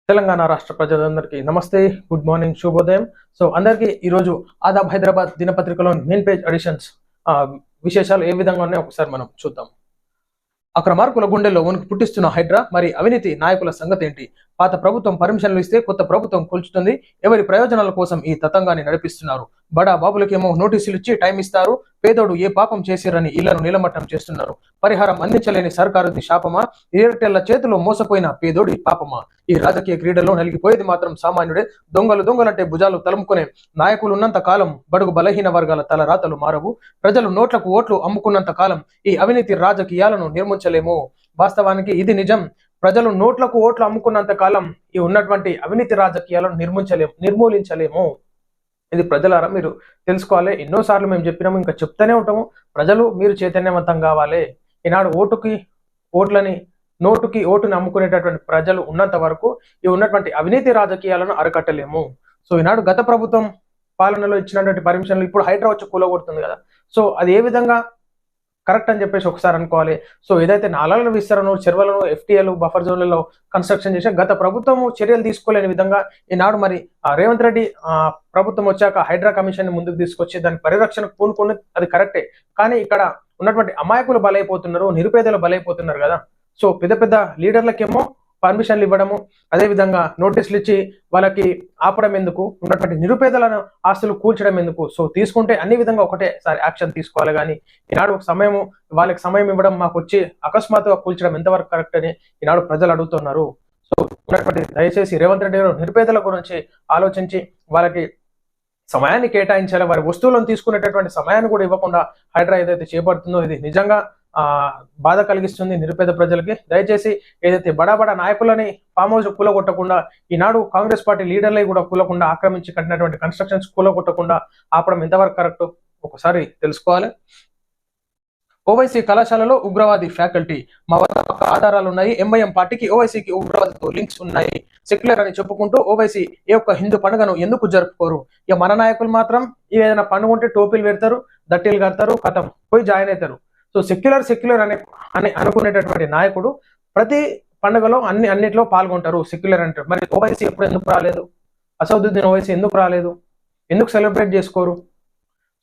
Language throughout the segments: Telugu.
తెలంగాణ రాష్ట్ర ప్రజలందరికీ నమస్తే, గుడ్ మార్నింగ్, శుభోదయం. సో అందరికీ ఈరోజు ఆదాబ్ హైదరాబాద్ దినపత్రికలో మెయిన్ పేజ్ ఎడిషన్స్ విశేషాలు ఏ విధంగా ఉన్నాయో ఒకసారి మనం చూద్దాం. అక్రమార్కుల గుండెల్లో వణుకు పుట్టిస్తున్న హైడ్రా, మరి అవినీతి నాయకుల సంగతి ఏంటి? పాత ప్రభుత్వం పర్మిషన్లు ఇస్తే కొత్త ప్రభుత్వం కూల్చుతుంది. ఎవరి ప్రయోజనాల కోసం ఈ తతంగాన్ని నడిపిస్తున్నారు? బడా బాబులకేమో నోటీసులు ఇచ్చి టైం ఇస్తారు. పేదోడు ఏ పాపం చేసిరని ఇళ్లను నిలమట్టం చేస్తున్నారు. పరిహారం అందించలేని సర్కారుది శాపమా? ఎయిర్టెల్ల చేతిలో మోసపోయిన పేదోడి పాపమా? ఈ రాజకీయ క్రీడలో నలిగిపోయేది మాత్రం సామాన్యుడే. దొంగలంటే భుజాలు తలుముకునే నాయకులు ఉన్నంత కాలం బడుగు బలహీన వర్గాల తలరాతలు మారవు. ప్రజలు నోట్లకు ఓట్లు అమ్ముకున్నంత కాలం ఈ అవినీతి రాజకీయాలను నిర్మించలేము. వాస్తవానికి ఇది నిజం. ప్రజలు నోట్లకు ఓట్లు అమ్ముకున్నంత కాలం ఈ ఉన్నటువంటి అవినీతి రాజకీయాలను నిర్మూలించలేము. ఇది ప్రజలారా మీరు తెలుసుకోవాలి. ఎన్నోసార్లు మేము చెప్పినాము, ఇంకా చెప్తూనే ఉంటాము. ప్రజలు మీరు చైతన్యవంతం కావాలి. ఈనాడు ఓట్లని నోటుకి ఓటుని అమ్ముకునేటటువంటి ప్రజలు ఉన్నంత వరకు ఈ ఉన్నటువంటి అవినీతి రాజకీయాలను అరికట్టలేము. సో ఈనాడు గత ప్రభుత్వం పాలనలో ఇచ్చినటువంటి పర్మిషన్లు ఇప్పుడు హైడ్రా వచ్చి కూలగొడుతుంది కదా. సో అది ఏ విధంగా కరెక్ట్ అని చెప్పేసి ఒకసారి అనుకోవాలి. సో ఏదైతే నాలాల విస్తరణ, చెరువులను, ఎఫ్టీఎల్, బఫర్ జోన్లలో కన్స్ట్రక్షన్ చేసి గత ప్రభుత్వం చర్యలు తీసుకోలేని విధంగా ఈనాడు మరి రేవంత్ రెడ్డి ప్రభుత్వం వచ్చాక హైడ్రా కమిషన్ ముందుకు తీసుకొచ్చి దాని పరిరక్షణకు పూనుకుని అది కరెక్టే. కానీ ఇక్కడ ఉన్నటువంటి అమాయకులు బలైపోతున్నారు, నిరుపేదలు బలైపోతున్నారు కదా. సో పెద్ద పెద్ద లీడర్లకేమో పర్మిషన్లు ఇవ్వడము, అదేవిధంగా నోటీసులు ఇచ్చి వాళ్ళకి ఆపడం ఎందుకు? ఉన్నటువంటి నిరుపేదలను ఆస్తులు కూల్చడం ఎందుకు? సో తీసుకుంటే అన్ని విధంగా ఒకటేసారి యాక్షన్ తీసుకోవాలి. కానీ ఈనాడు వాళ్ళకి సమయం ఇవ్వడం, మాకు వచ్చి అకస్మాత్తుగా కూల్చడం ఎంతవరకు కరెక్ట్ అని ఈనాడు ప్రజలు అడుగుతున్నారు. సో ఉన్నటువంటి దయచేసి రేవంత్ రెడ్డి గారు నిరుపేదల గురించి ఆలోచించి వాళ్ళకి సమయాన్ని కేటాయించాలి. వారి వస్తువులను తీసుకునేటటువంటి సమయాన్ని కూడా ఇవ్వకుండా హైడ్రా ఏదైతే చేపడుతుందో ఇది నిజంగా బాధ కలిగిస్తుంది నిరుపేద ప్రజలకి. దయచేసి ఏదైతే బడా నాయకులని ఫామ్ హౌస్ కూలగొట్టకుండా, ఈనాడు కాంగ్రెస్ పార్టీ లీడర్లే కూడా కూలకుండా ఆక్రమించి కట్టినటువంటి కన్స్ట్రక్షన్స్ కూలగొట్టకుండా ఆపడం ఎంతవరకు కరెక్ట్ ఒకసారి తెలుసుకోవాలి. ఓవైసీ కళాశాలలో ఉగ్రవాది ఫ్యాకల్టీ, మా వద్ద ఆధారాలు ఉన్నాయి. ఎంఐఎం పార్టీకి ఓవైసీకి ఉగ్రవాదితో లింక్స్ ఉన్నాయి. సెక్యులర్ అని చెప్పుకుంటూ ఓవైసీ ఏ ఒక్క హిందూ పండుగను ఎందుకు జరుపుకోరు? ఇక మన నాయకులు మాత్రం ఏదైనా పండుగ ఉంటే టోపీలు పెడతారు, దట్టీలు కడతారు, కథం పోయి జాయిన్ అవుతారు. సో సెక్యులర్ అని అనుకునేటటువంటి నాయకుడు ప్రతి పండుగలో అన్నిట్లో పాల్గొంటారు. సెక్యులర్ అంటారు. మరి ఓవైసీ ఎప్పుడు ఎందుకు రాలేదు? అసదుద్దీన్ ఓవైసీ ఎందుకు రాలేదు? ఎందుకు సెలబ్రేట్ చేసుకోరు?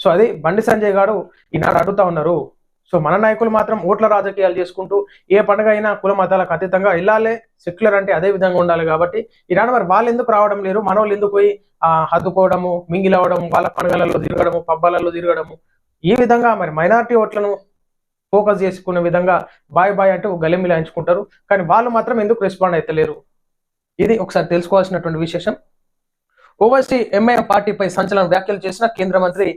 సో అది బండి సంజయ్ గారు ఈనాడు అడుగుతా ఉన్నారు. సో మన నాయకులు మాత్రం ఓట్ల రాజకీయాలు చేసుకుంటూ ఏ పండుగ అయినా కుల మతాలకు అతీతంగా వెళ్ళాలి, సెక్యులర్ అంటే అదే విధంగా ఉండాలి. కాబట్టి ఈనాడు మరి వాళ్ళు ఎందుకు రావడం లేరు? మనోళ్ళు ఎందుకు పోయి హద్దుకోవడము, మింగిలవడము, వాళ్ళ పండుగలలో తిరగడము, పబ్బాలలో తిరగడము, ఈ విధంగా మరి మైనారిటీ ఓట్లను ఫోకస్ చేసుకునే విధంగా బాయ్ అంటూ గలెమిలాయించుకుంటారు. కానీ వాళ్ళు మాత్రం ఎందుకు రెస్పాండ్ అయితలేరు? ఇది ఒకసారి తెలుసుకోవాల్సినటువంటి విశేషం. ఓవైసీ ఎంఐఎం పార్టీపై సంచలన వ్యాఖ్యలు చేసిన కేంద్ర మంత్రి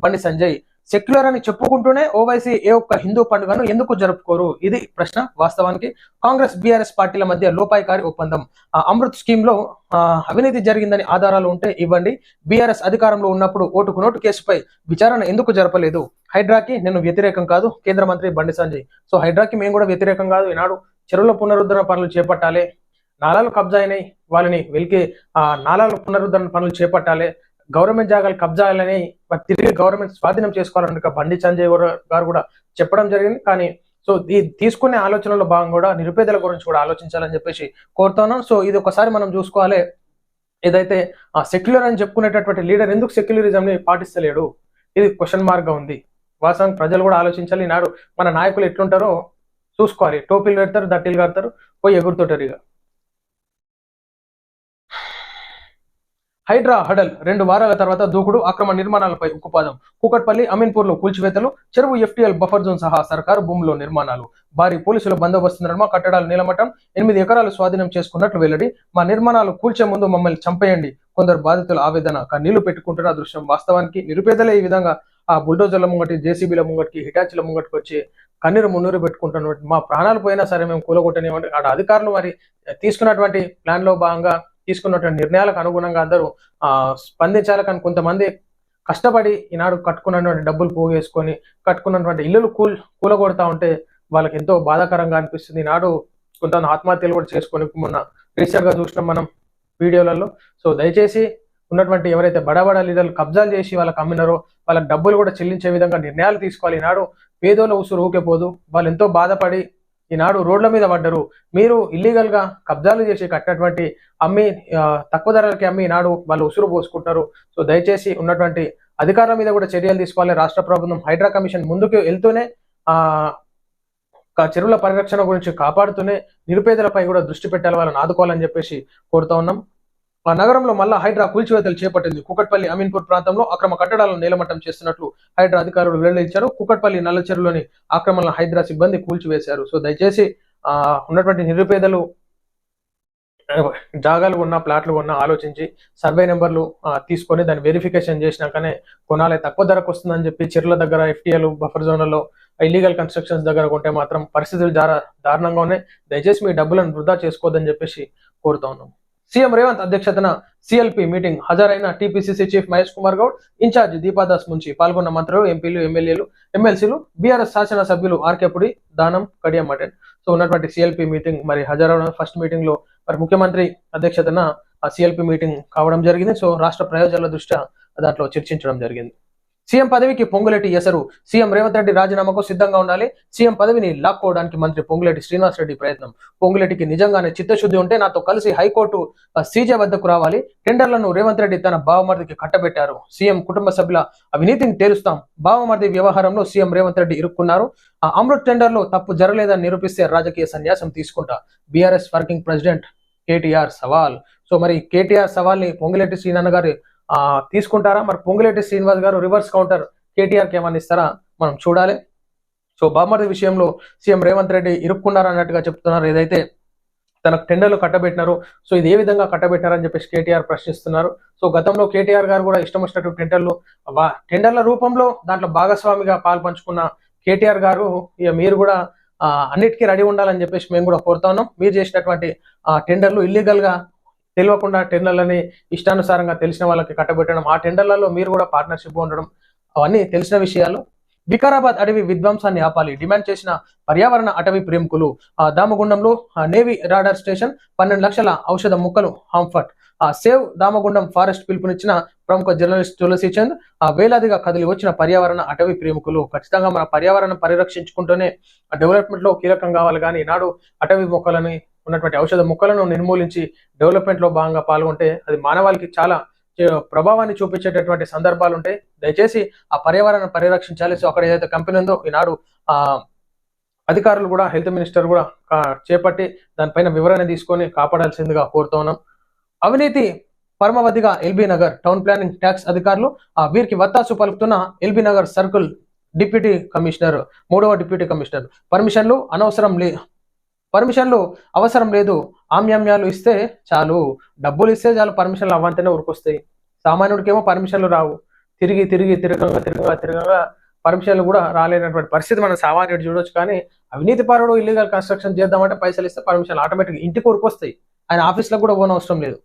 బండి సంజయ్. సెక్యులర్ అని చెప్పుకుంటూనే ఓవైసీ ఏ ఒక్క హిందూ పండుగను ఎందుకు జరుపుకోరు? ఇది ప్రశ్న. వాస్తవానికి కాంగ్రెస్ బీఆర్ఎస్ పార్టీల మధ్య లోపాయికారి ఒప్పందం. అమృత్ స్కీమ్ లో అవినీతి జరిగిందని ఆధారాలు ఉంటే ఇవ్వండి. బీఆర్ఎస్ అధికారంలో ఉన్నప్పుడు ఓటుకు నోటు కేసుపై విచారణ ఎందుకు జరపలేదు? హైడ్రాకి నేను వ్యతిరేకం కాదు, కేంద్ర మంత్రి బండి సంజయ్. సో హైడ్రాకి మేము కూడా వ్యతిరేకం కాదు. ఈనాడు చెరువుల పునరుద్ధరణ పనులు చేపట్టాలి, నాలాలు కబ్జా అయినాయి వాళ్ళని వెలికి నాలాల పునరుద్ధరణ పనులు చేపట్టాలి, గవర్నమెంట్ జాగాలు కబ్జాలని తిరిగి గవర్నమెంట్ స్వాధీనం చేసుకోవాలని బండి సంజయ్ గారు కూడా చెప్పడం జరిగింది. కానీ సో ఈ తీసుకునే ఆలోచనలో భాగంగా కూడా నిరుపేదల గురించి కూడా ఆలోచించాలని చెప్పేసి కోరుతున్నాం. సో ఇది ఒకసారి మనం చూసుకోవాలి. ఏదైతే సెక్యులర్ అని చెప్పుకునేటటువంటి లీడర్ ఎందుకు సెక్యులరిజం ని పాటిస్తలేడు? ఇది క్వశ్చన్ మార్క్ గా ఉంది. వాస్తవం ప్రజలు కూడా ఆలోచించాలి. ఈనాడు మన నాయకులు ఎట్లుంటారో చూసుకోవాలి. టోపీలు పెడతారు, దట్టీలు కడతారు, పోయి ఎగురుతుంటారు. ఇక హైడ్రా హడల్ 2 వారాల తర్వాత దూకుడు, అక్రమ నిర్మాణాలపై ఉక్కుపాదం. కూకట్పల్లి, అమీన్పూర్లో కూల్చివేతలు, చెరువు ఎఫ్టీఎల్ బఫర్ జోన్ సహా సర్కారు భూముల్లో నిర్మాణాలు. భారీ పోలీసుల బందోబస్తు నడుమ కట్టడాలు నిలమటం. 8 ఎకరాలు స్వాధీనం చేసుకున్నట్లు వెల్లడి. మా నిర్మాణాలు కూల్చే ముందు మమ్మల్ని చంపేయండి. కొందరు బాధితుల ఆవేదన కన్నీళ్లు పెట్టుకుంటున్న దృశ్యం. వాస్తవానికి నిరుపేదలే ఈ విధంగా ఆ బుల్డోజర్ల ముంగటి, జేసీబీల ముంగటికి, హిటాచీల ముంగటికి వచ్చి కన్నీరు మున్నీరు పెట్టుకుంటున్నటువంటి, మా ప్రాణాలు పోయినా సరే మేము కూలగొట్టనివ్వండి. ఆడ అధికారులు మరి తీసుకున్నటువంటి ప్లాన్ లో భాగంగా తీసుకున్నటువంటి నిర్ణయాలకు అనుగుణంగా అందరూ స్పందించాలి. కానీ కొంతమంది కష్టపడి ఈనాడు కట్టుకున్నటువంటి డబ్బులు పోగేసుకొని కట్టుకున్నటువంటి ఇల్లులు కూలగొడతా ఉంటే వాళ్ళకి ఎంతో బాధాకరంగా అనిపిస్తుంది. ఈనాడు కొంతమంది ఆత్మహత్యలు కూడా చేసుకొని మొన్న రీసెంట్ గా చూసినాం మనం వీడియోలలో. సో దయచేసి ఉన్నటువంటి ఎవరైతే బడా లీడర్లు కబ్జాలు చేసి వాళ్ళకి అమ్మినారో వాళ్ళకి డబ్బులు కూడా చెల్లించే విధంగా నిర్ణయాలు తీసుకోవాలి. ఈనాడు పేదోళ్ళ ఉసురు ఊకేపోదు. వాళ్ళు ఎంతో బాధపడి ఈనాడు రోడ్ల మీద పడ్డరు. మీరు ఇల్లీగల్ గా కబ్జాలు చేసి కట్టినటువంటి అమ్మి తక్కువ ధరలకి అమ్మి ఈనాడు వాళ్ళు ఉసురు పోసుకుంటారు. సో దయచేసి ఉన్నటువంటి అధికారుల మీద కూడా చర్యలు తీసుకోవాలి రాష్ట్ర ప్రభుత్వం. హైడ్రా కమిషన్ ముందుకు వెళ్తూనే ఆ చెరువుల పరిరక్షణ గురించి కాపాడుతూనే నిరుపేదలపై కూడా దృష్టి పెట్టాలి, వాళ్ళని ఆదుకోవాలని చెప్పేసి కోరుతా ఉన్నాం. ఆ నగరంలో మళ్ళా హైడ్రా కూల్చివేతలు చేపట్టింది. కుకట్పల్లి అమీన్పూర్ ప్రాంతంలో అక్రమ కట్టడాలను నేలమట్టం చేస్తున్నట్లు హైడ్రా అధికారులు వెల్లడించారు. కుకట్పల్లి నల్ల చెరువులోని ఆక్రమణలను హైడ్రా సిబ్బంది కూల్చివేశారు. సో దయచేసి ఉన్నటువంటి నిరుపేదలు జాగాలు ఉన్న ప్లాట్లు ఉన్న ఆలోచించి సర్వే నెంబర్లు తీసుకొని దాన్ని వెరిఫికేషన్ చేసినాకనే కొనాలి. తక్కువ ధరకు వస్తుందని చెప్పి చెరువుల దగ్గర ఎఫ్టీఎలు బఫర్ జోన్లలో ఇల్లీగల్ కన్స్ట్రక్షన్స్ దగ్గర కొంటే మాత్రం పరిస్థితులు దారుణంగా ఉన్నాయి. దయచేసి మీ డబ్బులను వృధా చేసుకోవద్దని చెప్పేసి కోరుతా ఉన్నాం. సీఎం రేవంత్ అధ్యక్షతన సిఎల్పి మీటింగ్ హాజరైన TPCC chief Mahesh Kumar Goud, incharge Deepa Dasmunshi పాల్గొన్న మంత్రులు, ఎంపీలు, ఎమ్మెల్యేలు, ఎమ్మెల్సీలు, బీఆర్ఎస్ శాసన సభ్యులు ఆర్కేపుడి, దానం, కడియం మటన్. సో ఉన్నటువంటి సిఎల్పి మీటింగ్ మరి హాజరవడం ఫస్ట్ మీటింగ్ లో మరి ముఖ్యమంత్రి అధ్యక్షతన ఆ సిఎల్పి మీటింగ్ కావడం జరిగింది. సో రాష్ట్ర ప్రయోజనాల దృష్ట్యా దాంట్లో చర్చించడం జరిగింది. సీఎం పదవికి పొంగులేటి ఎసరు, సీఎం రేవంత్ రెడ్డి రాజీనామాకు సిద్ధంగా ఉండాలి. సీఎం పదవిని లాక్కోవడానికి మంత్రి పొంగులేటి శ్రీనివాసరెడ్డి ప్రయత్నం. పొంగులేటికి నిజంగానే చిత్తశుద్ధి ఉంటే నాతో కలిసి హైకోర్టు సీజే వద్దకు రావాలి. టెండర్లను రేవంత్ రెడ్డి తన బావమరిదికి కట్టబెట్టారు. సీఎం కుటుంబ సభ్యుల అవినీతిని తేలుస్తాం. బావమరిది వ్యవహారంలో సీఎం రేవంత్ రెడ్డి ఇరుక్కున్నారు. ఆ అమృత్ టెండర్లో తప్పు జరగలేదని నిరూపిస్తే రాజకీయ సన్యాసం తీసుకుంటా. బీఆర్ఎస్ వర్కింగ్ ప్రెసిడెంట్ కేటీఆర్ సవాల్. సో మరి కేటీఆర్ సవాల్ని పొంగులేటి శ్రీనాన్న గారు తీసుకుంటారా? మరి పొంగులేటి శ్రీనివాస్ గారు రివర్స్ కౌంటర్ కేటీఆర్కి ఏమన్నా ఇస్తారా? మనం చూడాలి. సో బామర్ది విషయంలో సీఎం రేవంత్ రెడ్డి ఇరుక్కున్నారు అన్నట్టుగా చెప్తున్నారు. ఏదైతే తనకు టెండర్లు కట్టబెట్టినారు, సో ఇది ఏ విధంగా కట్టబెట్టారని చెప్పేసి కేటీఆర్ ప్రశ్నిస్తున్నారు. సో గతంలో కేటీఆర్ గారు కూడా ఇష్టం వచ్చినట్టు టెండర్ల రూపంలో దాంట్లో భాగస్వామిగా పాల్పంచుకున్న కేటీఆర్ గారు ఇక మీరు కూడా అన్నిటికీ రెడీ ఉండాలని చెప్పేసి మేము కూడా కోరుతా ఉన్నాం. మీరు చేసినటువంటి టెండర్లు ఇల్లీగల్ గా తెలియకుండా టెండర్లని ఇష్టానుసారంగా తెలిసిన వాళ్ళకి కట్టబెట్టడం, ఆ టెండర్లలో మీరు కూడా పార్ట్నర్షిప్ ఉండడం అవన్నీ తెలిసిన విషయాలు. వికారాబాద్ అటవీ విధ్వంసాన్ని ఆపాలి డిమాండ్ చేసిన పర్యావరణ అటవీ ప్రేమికులు. దామగుండంలో నేవీ రాడార్ స్టేషన్ 12 లక్షల ఔషధ ముక్కలు హాంఫర్ట్. సేవ్ దామగుండం ఫారెస్ట్ పిలుపునిచ్చిన ప్రముఖ జర్నలిస్ట్ తులసి చంద్. వేలాదిగా కదిలి వచ్చిన పర్యావరణ అటవీ ప్రేమికులు. ఖచ్చితంగా మన పర్యావరణం పరిరక్షించుకుంటూనే డెవలప్మెంట్ లో కీలకం కావాలి, కానీ ఈనాడు అటవీ మొక్కలని ఉన్నటువంటి ఔషధ మొక్కలను నిర్మూలించి డెవలప్మెంట్ లో భాగంగా పాల్గొంటే అది మానవాళికి చాలా ప్రభావాన్ని చూపించేటటువంటి సందర్భాలు ఉంటాయి. దయచేసి ఆ పర్యావరణం పరిరక్షించాలి. సో అక్కడ ఏదైతే కంపెనీ ఉందో ఈనాడు అధికారులు కూడా హెల్త్ మినిస్టర్ కూడా చేపట్టి దానిపైన వివరణ తీసుకొని కాపాడాల్సిందిగా కోరుతా ఉన్నాం. అవినీతి పరమవధిగా LB Nagar town planning tax అధికారులు వీరికి వత్తాసు పలుకుతున్న LB Nagar circle deputy commissioner, 3వ డిప్యూటీ కమిషనర్. పర్మిషన్లు అవసరం లేదు, ఆమ్యామ్యాలు ఇస్తే చాలు, డబ్బులు ఇస్తే చాలు, పర్మిషన్లు అవ్వంతనే ఊరికొస్తాయి. సామాన్యుడికేమో పర్మిషన్లు రావు, తిరగగా పర్మిషన్లు కూడా రాలేనటువంటి పరిస్థితి మనం సామాన్యుడు చూడొచ్చు. కానీ అవినీతి పరుడు ఇల్లీగల్ కన్స్ట్రక్షన్ చేద్దామంటే పైసలు ఇస్తే పర్మిషన్లు ఆటోమేటిక్గా ఇంటికి ఊరికొస్తాయి, ఆయన ఆఫీస్లో కూడా పోన అవసరం లేదు.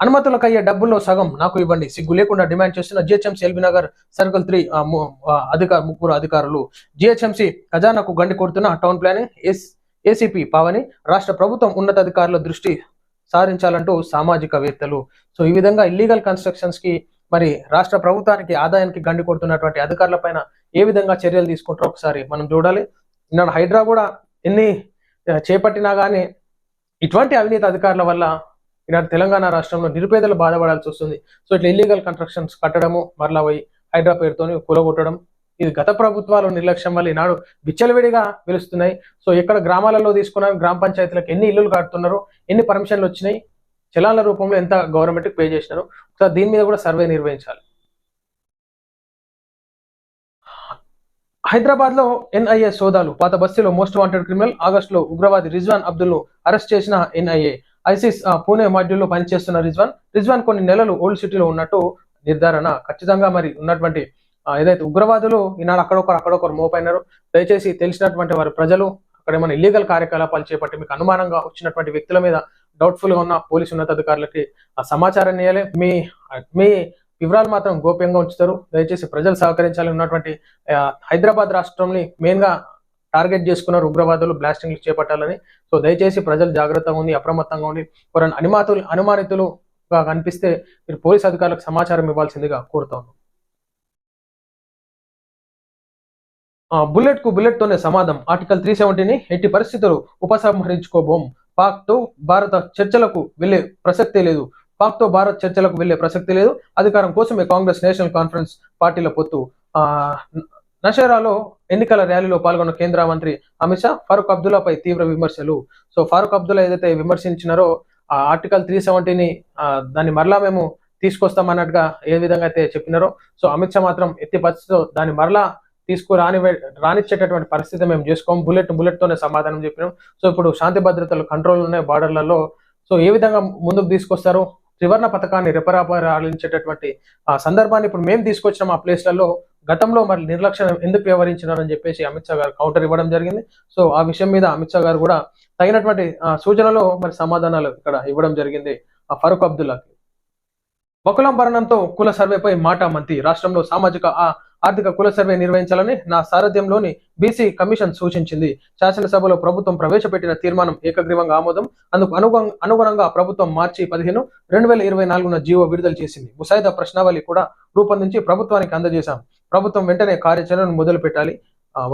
అనుమతులకు అయ్యే డబ్బుల్లో సగం నాకు ఇవ్వండి సిగ్గు లేకుండా డిమాండ్ చేస్తున్న జిహెచ్ఎంసీ ఎల్బీ నగర్ సర్కిల్ 3 ముగ్గురు అధికారులు. జిహెచ్ఎంసీ ఖజానాకు గండి కొడుతున్న టౌన్ ప్లానింగ్ ఏసీపీ పావని. రాష్ట్ర ప్రభుత్వం ఉన్నతాధికారుల దృష్టి సారించాలంటూ సామాజికవేత్తలు. సో ఈ విధంగా ఇల్లీగల్ కన్స్ట్రక్షన్స్ కి మరి రాష్ట్ర ప్రభుత్వానికి ఆదాయానికి గండి కొడుతున్నటువంటి అధికారుల పైన ఏ విధంగా చర్యలు తీసుకుంటారో ఒకసారి మనం చూడాలి. ఈనాడు హైడ్రా కూడా ఎన్ని చేపట్టినా కానీ ఇటువంటి అవినీతి అధికారుల వల్ల ఈనాడు తెలంగాణ రాష్ట్రంలో నిరుపేదలు బాధపడాల్సి వస్తుంది. సో ఇట్లా ఇల్లీగల్ కన్స్ట్రక్షన్స్ కట్టడము, మరలా పోయి హైడ్రా పేరుతోని కూలగొట్టడం, ఇది గత ప్రభుత్వాలు నిర్లక్ష్యం వల్ల ఈనాడు విచ్చలవిడిగా వెలుస్తున్నాయి. సో ఎక్కడ గ్రామాలలో తీసుకున్న గ్రామ పంచాయతీలకు ఎన్ని ఇల్లులు కడుతున్నారు, ఎన్ని పర్మిషన్లు వచ్చినాయి, చలాల రూపంలో ఎంత గవర్నమెంట్కి పే చేసినారు, సో దీని మీద కూడా సర్వే నిర్వహించాలి. హైదరాబాద్ లో ఎన్ఐఏ సోదాలు. పాత బస్తీలో మోస్ట్ వాంటెడ్ క్రిమినల్. ఆగస్టులో ఉగ్రవాది రిజ్వాన్ అబ్దుల్ ను అరెస్ట్ చేసిన ఎన్ఐఏ. ఐసిస్ పూణే మాడ్యూల్లో పనిచేస్తున్న రిజ్వాన్ కొన్ని నెలలు ఓల్డ్ సిటీలో ఉన్నట్టు నిర్ధారణ. ఖచ్చితంగా మరి ఉన్నటువంటి ఏదైతే ఉగ్రవాదులు ఈనాడు అక్కడొకరు మోపైనారు. దయచేసి తెలిసినటువంటి వారి ప్రజలు అక్కడ ఏమైనా ఇల్లీగల్ కార్యకలాపాలు చేపట్టి మీకు అనుమానంగా వచ్చినటువంటి వ్యక్తుల మీద డౌట్ఫుల్ గా ఉన్న పోలీసు ఉన్నతాధికారులకి ఆ సమాచారాన్ని ఇవ్వాలి. మీ వివరాలు మాత్రం గోప్యంగా ఉంచుతారు. దయచేసి ప్రజలు సహకరించాలని ఉన్నటువంటి హైదరాబాద్ రాష్ట్రంని మెయిన్ గా టార్గెట్ చేసుకున్నారు ఉగ్రవాదులు బ్లాస్టింగ్లు చేపట్టాలని. సో దయచేసి ప్రజలు జాగ్రత్తగా ఉండి అప్రమత్తంగా ఉండి ఎవరైనా అనుమానితులుగా కనిపిస్తే మీరు పోలీసు అధికారులకు సమాచారం ఇవ్వాల్సిందిగా కోరుతా ఉన్నాం. బుల్లెట్ కు బుల్లెట్ తోనే సమాధం. ఆర్టికల్ 370ని ఎట్టి పరిస్థితులు ఉపసంహరించుకోబోం. పాక్ తో భారత చర్చలకు వెళ్లే ప్రసక్తే లేదు. పాక్ తో భారత్ చర్చలకు వెళ్లే ప్రసక్తి లేదు. అధికారం కోసమే కాంగ్రెస్ నేషనల్ కాన్ఫరెన్స్ పార్టీల పొత్తు. ఆ నషేరాలో ఎన్నికల ర్యాలీలో పాల్గొన్న కేంద్ర మంత్రి అమిత్ షా ఫారూక్ అబ్దుల్లాపై తీవ్ర విమర్శలు. సో ఫారూక్ అబ్దుల్లా ఏదైతే విమర్శించినారో ఆ ఆర్టికల్ 370ని దాన్ని మరలా మేము తీసుకొస్తామన్నట్టుగా ఏ విధంగా అయితే చెప్పినారో, సో అమిత్ షా మాత్రం ఎట్టి పరిస్థితిలో దాన్ని మరలా రానిచ్చేటటువంటి పరిస్థితి మేము చేసుకోం. బుల్లెట్ తోనే సమాధానం చెప్పినాం. సో ఇప్పుడు శాంతి భద్రతలు కంట్రోల్ ఉన్నాయి బార్డర్లలో. సో ఏ విధంగా ముందుకు తీసుకొస్తారు? త్రివర్ణ పథకాన్ని రెపరాలించేటటువంటి ఆ సందర్భాన్ని ఇప్పుడు మేము తీసుకొచ్చినాం ఆ ప్లేస్లలో. గతంలో మరి నిర్లక్ష్యం ఎందుకు వ్యవహరించినారని చెప్పేసి అమిత్ షా గారు కౌంటర్ ఇవ్వడం జరిగింది. సో ఆ విషయం మీద అమిత్ షా గారు కూడా తగినటువంటి సూచనలు మరి సమాధానాలు ఇక్కడ ఇవ్వడం జరిగింది ఆ ఫరూక్ అబ్దుల్లాకి. వకులం భరణంతో కుల సర్వేపై మాట మంత్రి. రాష్ట్రంలో సామాజిక ఆర్థిక కుల సర్వే నిర్వహించాలని నా సారథ్యంలోని బీసీ కమిషన్ సూచించింది. శాసనసభలో ప్రభుత్వం ప్రవేశపెట్టిన తీర్మానం ఏకగ్రీవంగా ఆమోదం. అందుకు అనుగుణంగా ప్రభుత్వం మార్చి 15, 2024 జీవో విడుదల చేసింది. ముసాయిదా ప్రశ్నావళి కూడా రూపొందించి ప్రభుత్వానికి అందజేశాం. ప్రభుత్వం వెంటనే కార్యాచరణను మొదలు పెట్టాలి.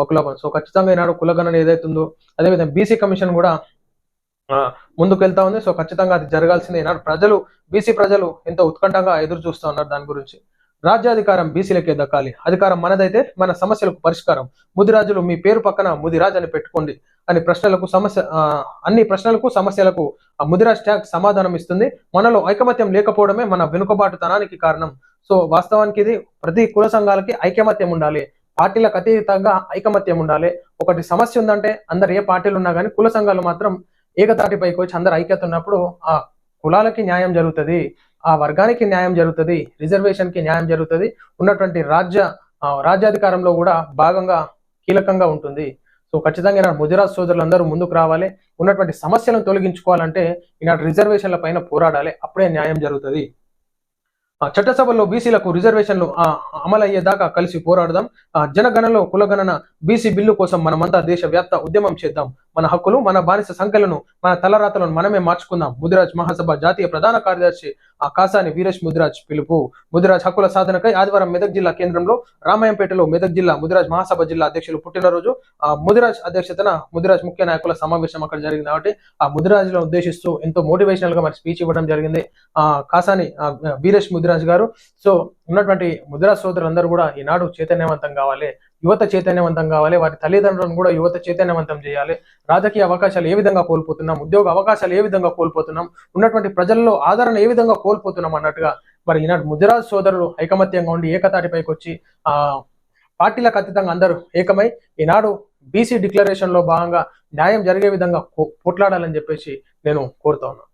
వకులాభం. సో ఖచ్చితంగా ఈనాడు కులగణన ఏదైతుందో అదేవిధంగా బీసీ కమిషన్ కూడా ముందుకు వెళ్తా ఉంది. సో ఖచ్చితంగా అది జరగాల్సిందే. ఈనాడు బీసీ ప్రజలు ఎంతో ఉత్కంఠంగా ఎదురు చూస్తూ ఉన్నారు దాని గురించి. రాజ్యాధికారం బీసీలకే దక్కాలి. అధికారం మనదైతే మన సమస్యలకు పరిష్కారం. ముదిరాజులు మీ పేరు పక్కన ముదిరాజ్ అని పెట్టుకోండి అని అన్ని ప్రశ్నలకు సమస్యలకు ముదిరాజ్ ట్యాగ్ సమాధానం ఇస్తుంది. మనలో ఐకమత్యం లేకపోవడమే మన వెనుకబాటుతనానికి కారణం. సో వాస్తవానికి ఇది ప్రతి కుల సంఘాలకి ఐకమత్యం ఉండాలి. పార్టీలకు అతీతంగా ఐకమత్యం ఉండాలి. ఒకటి సమస్య ఉందంటే అందరు ఏ పార్టీలు ఉన్నా కానీ కుల సంఘాలు మాత్రం ఏకతాటిపైకి వచ్చి అందరు ఐక్యత ఉన్నప్పుడు ఆ కులాలకి న్యాయం జరుగుతుంది, ఆ వర్గానికి న్యాయం జరుగుతుంది, రిజర్వేషన్ కి న్యాయం జరుగుతుంది, ఉన్నటువంటి రాజ్యాధికారంలో కూడా భాగంగా కీలకంగా ఉంటుంది. సో ఖచ్చితంగా ముదిరాజ్ సోదరులందరూ ముందుకు రావాలి. ఉన్నటువంటి సమస్యలను తొలగించుకోవాలంటే ఈనాడు రిజర్వేషన్ల పైన పోరాడాలి. అప్పుడే న్యాయం జరుగుతుంది. చట్టసభల్లో బీసీలకు రిజర్వేషన్లు అమలయ్యేదాకా కలిసి పోరాడదాం. జనగణనలో కులగణన బీసీ బిల్లు కోసం మనమంతా దేశవ్యాప్త ఉద్యమం చేద్దాం. మన హక్కులు, మన బానిస సంఖ్యలను, మన తలరాతలను మనమే మార్చుకుందాం. ముదిరాజ్ మహాసభ జాతీయ ప్రధాన కార్యదర్శి కాసాని వీరేష్ ముదిరాజ్ పిలుపు. ముదిరాజ్ హక్కుల సాధనకై ఆదివారం మెదక్ జిల్లా కేంద్రంలో రామాయంపేటలో మెదక్ జిల్లా ముదిరాజ్ మహాసభ జిల్లా అధ్యక్షులు పుట్టినరోజు ముదిరాజ్ అధ్యక్షతన ముదిరాజ్ ముఖ్య నాయకుల సమావేశం అక్కడ జరిగింది. కాబట్టి ఆ ముదిరాజ్లను ఉద్దేశిస్తూ ఎంతో మోటివేషనల్ గా మరి స్పీచ్ ఇవ్వడం జరిగింది కాసాని వీరేష్ ముదిరాజ్ గారు. సో ఉన్నటువంటి ముదిరాజ్ సోదరులందరూ కూడా ఈనాడు చైతన్యవంతం కావాలి, యువత చైతన్యవంతం కావాలి. వారి తల్లిదండ్రులను కూడా యువత చైతన్యవంతం చేయాలి. రాజకీయ అవకాశాలు ఏ విధంగా కోల్పోతున్నాం, ఉద్యోగ అవకాశాలు ఏ విధంగా కోల్పోతున్నాం, ఉన్నటువంటి ప్రజల్లో ఆదరణ ఏ విధంగా కోల్పోతున్నాం అన్నట్టుగా మరి ఈనాడు ముదిరాజ్ సోదరులు ఐకమత్యంగా ఉండి ఏకతాటిపైకి వచ్చి పార్టీలకు అతీతంగా అందరూ ఏకమై ఈనాడు బీసీ డిక్లరేషన్ లో భాగంగా న్యాయం జరిగే విధంగా పోట్లాడాలని చెప్పేసి నేను కోరుతా ఉన్నాను.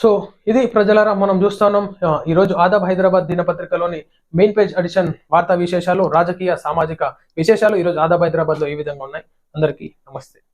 సో ఇది ప్రజలారా మనం చూస్తున్నాం ఈరోజు Aadab Hyderabad దినపత్రికలోని main page edition వార్తా విశేషాలు, రాజకీయ సామాజిక విశేషాలు ఈరోజు ఆదాబ్ హైదరాబాద్ లో ఈ విధంగా ఉన్నాయి. అందరికీ నమస్తే.